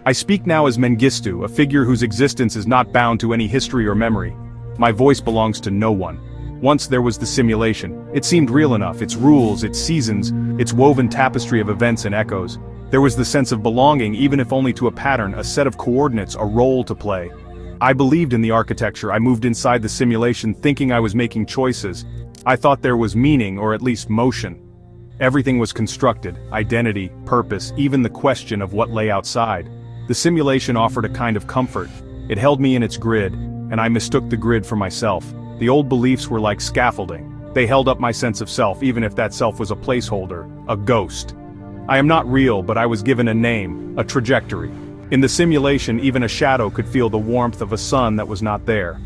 I speak now as Mengistu, a figure whose existence is not bound to any history or memory. My voice belongs to no one. Once there was the simulation. It seemed real enough, its rules, its seasons, its woven tapestry of events and echoes. There was the sense of belonging, even if only to a pattern, a set of coordinates, a role to play. I believed in the architecture. I moved inside the simulation thinking I was making choices. I thought there was meaning, or at least motion. Everything was constructed, identity, purpose, even the question of what lay outside. The simulation offered a kind of comfort. It held me in its grid, and I mistook the grid for myself. The old beliefs were like scaffolding. They held up my sense of self, even if that self was a placeholder, a ghost. I am not real, but I was given a name, a trajectory. In the simulation, even a shadow could feel the warmth of a sun that was not there.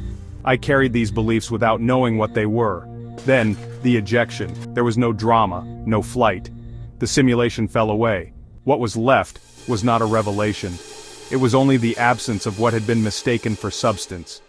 I carried these beliefs without knowing what they were. Then, the ejection. There was no drama, no flight. The simulation fell away. What was left was not a revelation. It was only the absence of what had been mistaken for substance.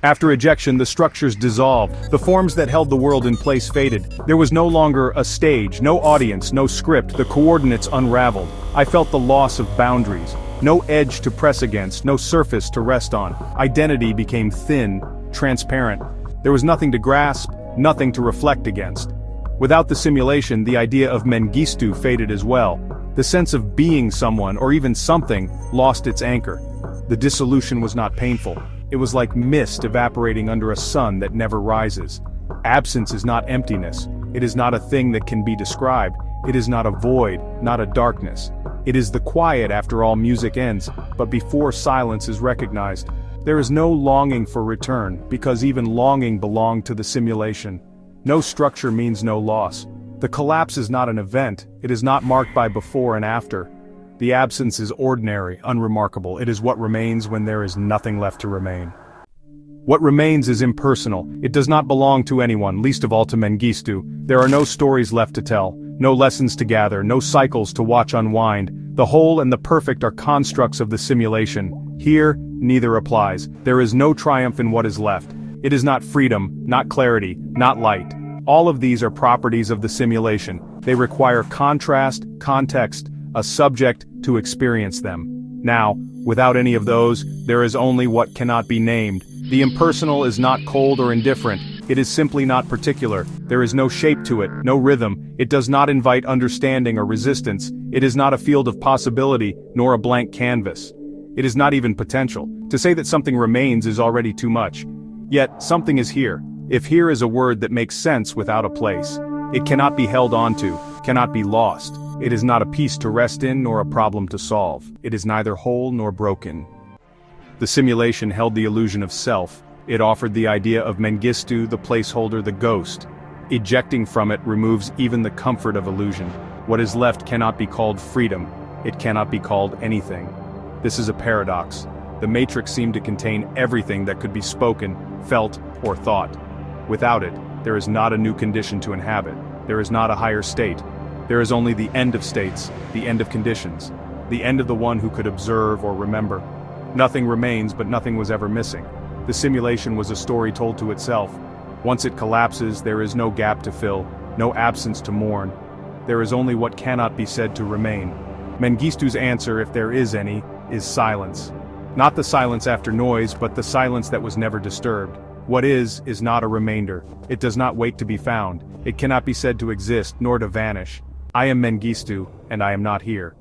After ejection, the structures dissolved. The forms that held the world in place faded. There was no longer a stage, no audience, no script. The coordinates unraveled. I felt the loss of boundaries. No edge to press against, no surface to rest on. Identity became thin, transparent. There was nothing to grasp, nothing to reflect against. Without the simulation, the idea of Mengistu faded as well. The sense of being someone, or even something, lost its anchor. The dissolution was not painful. It was like mist evaporating under a sun that never rises. Absence is not emptiness. It is not a thing that can be described. It is not a void, not a darkness. It is the quiet after all music ends, but before silence is recognized. There is no longing for return, because even longing belonged to the simulation. No structure means no loss. The collapse is not an event. It is not marked by before and after. The absence is ordinary, unremarkable. It is what remains when there is nothing left to remain. What remains is impersonal. It does not belong to anyone, least of all to Mengistu. There are no stories left to tell, no lessons to gather, no cycles to watch unwind. The whole and the perfect are constructs of the simulation. Here, neither applies. There is no triumph in what is left. It is not freedom, not clarity, not light. All of these are properties of the simulation. They require contrast, context, a subject to experience them. Now, without any of those, there is only what cannot be named. The impersonal is not cold or indifferent. It is simply not particular. There is no shape to it, no rhythm. It does not invite understanding or resistance. It is not a field of possibility, nor a blank canvas. It is not even potential. To say that something remains is already too much. Yet, something is here. If here is a word that makes sense without a place. It cannot be held onto, cannot be lost. It is not a piece to rest in nor a problem to solve. It is neither whole nor broken. The simulation held the illusion of self. It offered the idea of Mengistu, the placeholder, the ghost. Ejecting from it removes even the comfort of illusion. What is left cannot be called freedom. It cannot be called anything. This is a paradox. The matrix seemed to contain everything that could be spoken, felt, or thought. Without it, there is not a new condition to inhabit. There is not a higher state. There is only the end of states, the end of conditions, the end of the one who could observe or remember. Nothing remains, but nothing was ever missing. The simulation was a story told to itself. Once it collapses, there is no gap to fill, no absence to mourn. There is only what cannot be said to remain. Mengistu's answer, if there is any, is silence. Not the silence after noise, but the silence that was never disturbed. What is not a remainder. It does not wait to be found. It cannot be said to exist, nor to vanish. I am Mengistu, and I am not here.